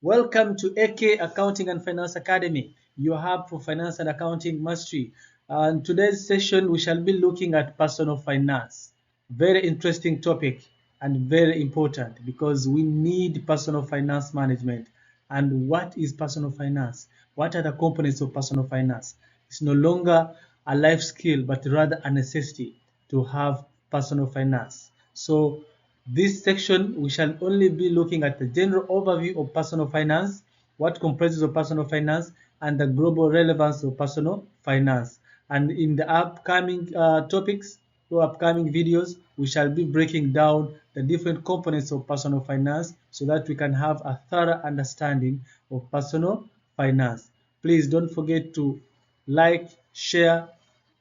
Welcome to AK Accounting and Finance Academy, your hub for finance and accounting mastery. And today's session, we shall be looking at personal finance. Very interesting topic and very important because we need personal finance management. And what is personal finance? What are the components of personal finance? It's no longer a life skill, but rather a necessity to have personal finance. So this section, we shall only be looking at the general overview of personal finance, what comprises of personal finance, and the global relevance of personal finance. And in the upcoming topics or upcoming videos, we shall be breaking down the different components of personal finance so that we can have a thorough understanding of personal finance. Please don't forget to like, share,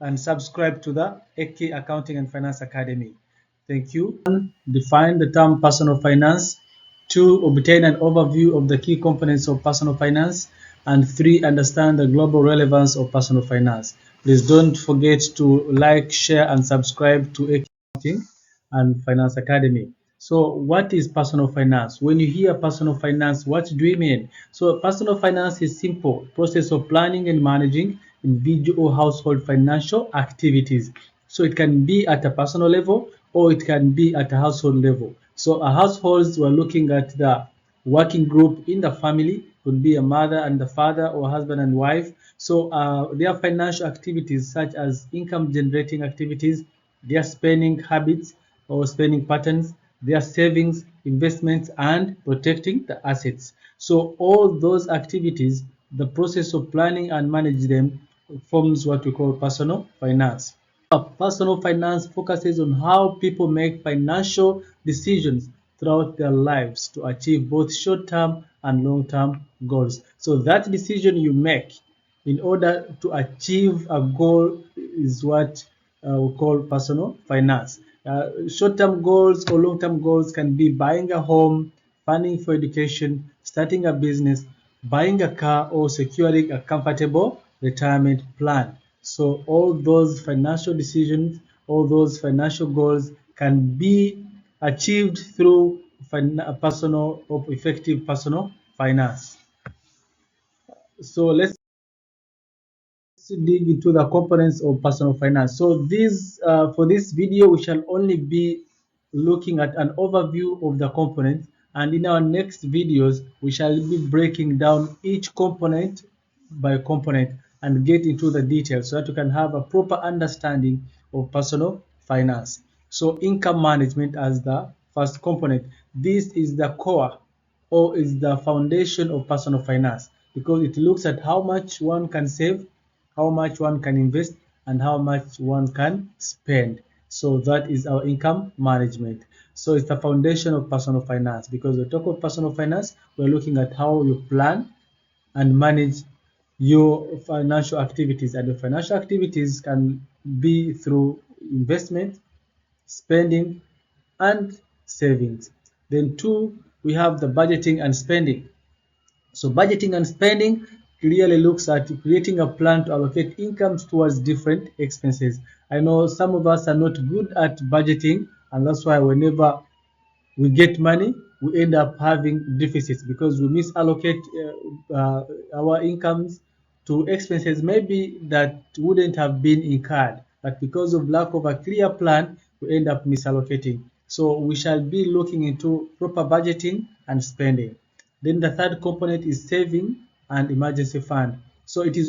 and subscribe to the AK Accounting and Finance Academy. Thank you. Define the term personal finance. 2. Obtain an overview of the key components of personal finance. And 3. Understand the global relevance of personal finance. Please don't forget to like, share, and subscribe to Accounting and Finance Academy. So what is personal finance? When you hear personal finance, what do we mean? So personal finance is simple process of planning and managing individual household financial activities. So it can be at a personal level or it can be at a household level. So a households, we're looking at the working group in the family, could be a mother and the father or husband and wife. So their financial activities such as income generating activities, their spending habits or spending patterns, their savings, investments, and protecting the assets. So all those activities, the process of planning and manage them forms what we call personal finance. Personal finance focuses on how people make financial decisions throughout their lives to achieve both short-term and long-term goals. So that decision you make in order to achieve a goal is what we call personal finance. Short-term goals or long-term goals can be buying a home, planning for education, starting a business, buying a car, or securing a comfortable retirement plan. So all those financial decisions, all those financial goals can be achieved through personal or effective personal finance. So let's dig into the components of personal finance. So for this video, we shall only be looking at an overview of the components, and in our next videos, we shall be breaking down each component by component and get into the details so that you can have a proper understanding of personal finance. So income management as the first component. This is the core or is the foundation of personal finance because it looks at how much one can save, how much one can invest, and how much one can spend. So that is our income management. So it's the foundation of personal finance because we talk of personal finance, we're looking at how you plan and manage your financial activities, and your financial activities can be through investment, spending, and savings. Then two, we have the budgeting and spending. So budgeting and spending clearly looks at creating a plan to allocate incomes towards different expenses. I know some of us are not good at budgeting, and that's why whenever we get money, we end up having deficits because we misallocate our incomes to expenses maybe that wouldn't have been incurred, but because of lack of a clear plan, we end up misallocating. So we shall be looking into proper budgeting and spending. Then the third component is saving and emergency fund. So it's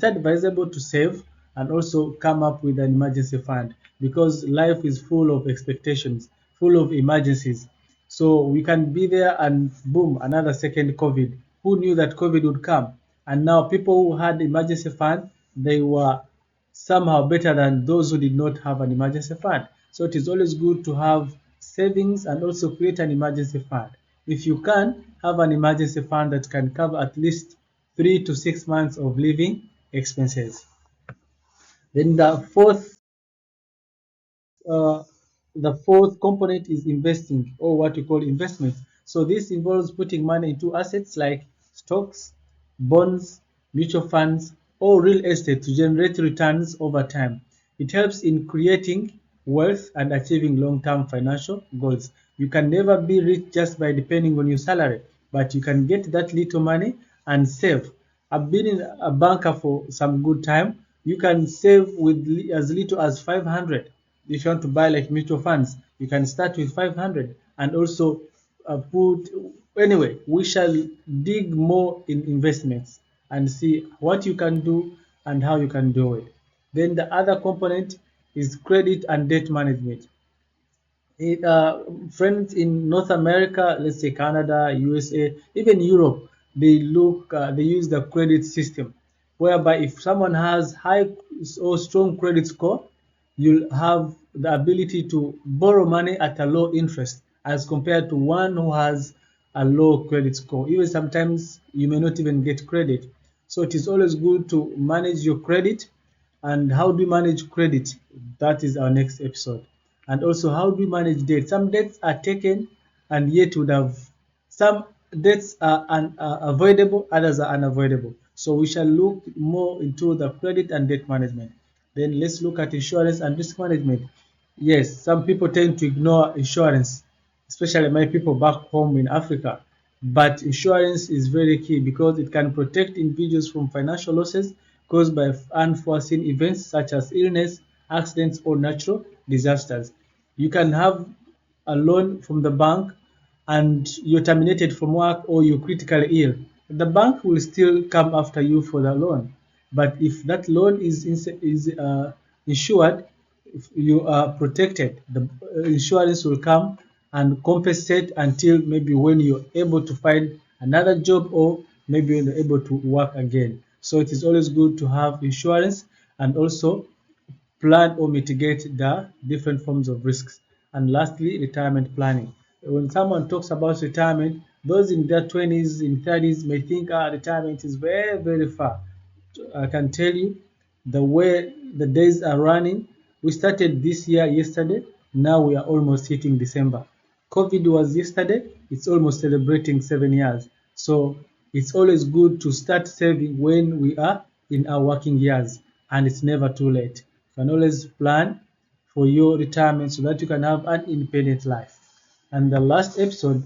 advisable to save and also come up with an emergency fund because life is full of expectations, full of emergencies. So we can be there and boom, another second COVID. Who knew that COVID would come? And now people who had emergency fund, they were somehow better than those who did not have an emergency fund. So it is always good to have savings and also create an emergency fund. If you can, have an emergency fund that can cover at least 3 to 6 months of living expenses. Then uh, the fourth component is investing or what we call investment. So this involves putting money into assets like stocks, bonds, mutual funds, or real estate to generate returns over time. It helps in creating wealth and achieving long-term financial goals. You can never be rich just by depending on your salary. but you can get that little money and save. I've been in a banker for some good time. You can save with as little as 500. If you want to buy like mutual funds, you can start with 500 and also put. Anyway, we shall dig more in investments and see what you can do and how you can do it. Then the other component is credit and debt management. Friends in North America, let's say Canada, USA, even Europe, they use the credit system, whereby if someone has high or strong credit score, you'll have the ability to borrow money at a low interest as compared to one who has a low credit score. Even sometimes you may not even get credit. So it is always good to manage your credit. And how do we manage credit? That is our next episode. And also, how do we manage debt? Some debts are taken and yet would have, some debts are avoidable, others are unavoidable. So we shall look more into the credit and debt management. Then let's look at insurance and risk management. Yes, some people tend to ignore insurance, especially my people back home in Africa. But insurance is very key because it can protect individuals from financial losses caused by unforeseen events such as illness, accidents, or natural disasters. You can have a loan from the bank and you're terminated from work or you're critically ill, the bank will still come after you for the loan. But if that loan is insured, if you are protected, the insurance will come and compensate until maybe when you're able to find another job or maybe when you're able to work again. So it is always good to have insurance and also plan or mitigate the different forms of risks. And lastly, retirement planning. When someone talks about retirement, those in their 20s, in 30s may think retirement is very, very far. I can tell you the way the days are running. We started this year yesterday, now we are almost hitting December. COVID was yesterday, it's almost celebrating 7 years. So it's always good to start saving when we are in our working years, and it's never too late. You can always plan for your retirement so that you can have an independent life. And the last episode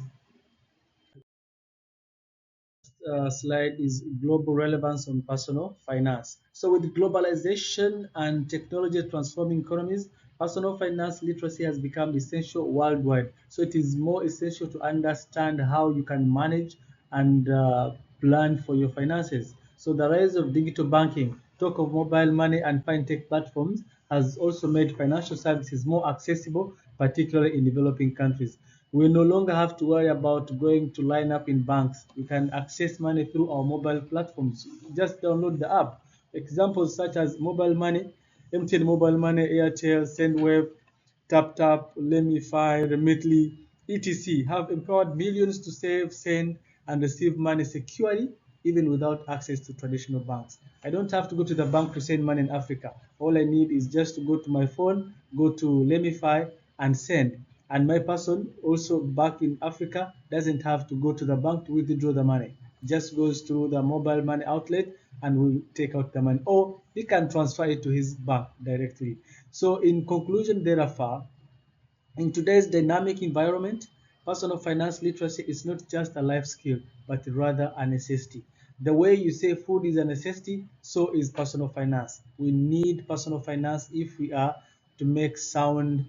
slide is global relevance on personal finance. So, with globalization and technology transforming economies, personal finance literacy has become essential worldwide. So, it is more essential to understand how you can manage and plan for your finances. So, the rise of digital banking, talk of mobile money, and fintech platforms has also made financial services more accessible, particularly in developing countries. We no longer have to worry about going to line up in banks. We can access money through our mobile platforms. Just download the app. Examples such as mobile money, MTN mobile money, Airtel, SendWave, TapTap, Lemify, Remitly, etc. have empowered millions to save, send, and receive money securely, even without access to traditional banks. I don't have to go to the bank to send money in Africa. All I need is just to go to my phone, go to Lemify, and send. And my person also back in Africa doesn't have to go to the bank to withdraw the money. Just goes through the mobile money outlet and will take out the money, or he can transfer it to his bank directly. So, in conclusion, therefore, in today's dynamic environment, personal finance literacy is not just a life skill, but rather a necessity. The way you say food is a necessity, so is personal finance. We need personal finance if we are to make sound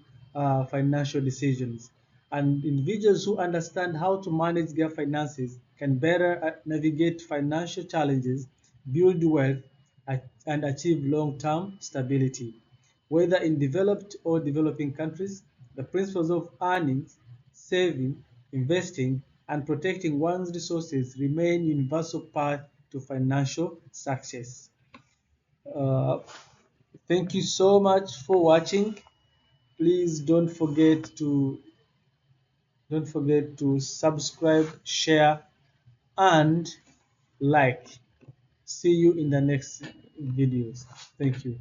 financial decisions. And individuals who understand how to manage their finances can better navigate financial challenges, build wealth, and achieve long term stability. Whether in developed or developing countries, the principles of earning, saving, investing, and protecting one's resources remain universal path to financial success. Uh, Thank you so much for watching. Please don't forget to subscribe, share, and like. See you in the next videos. Thank you.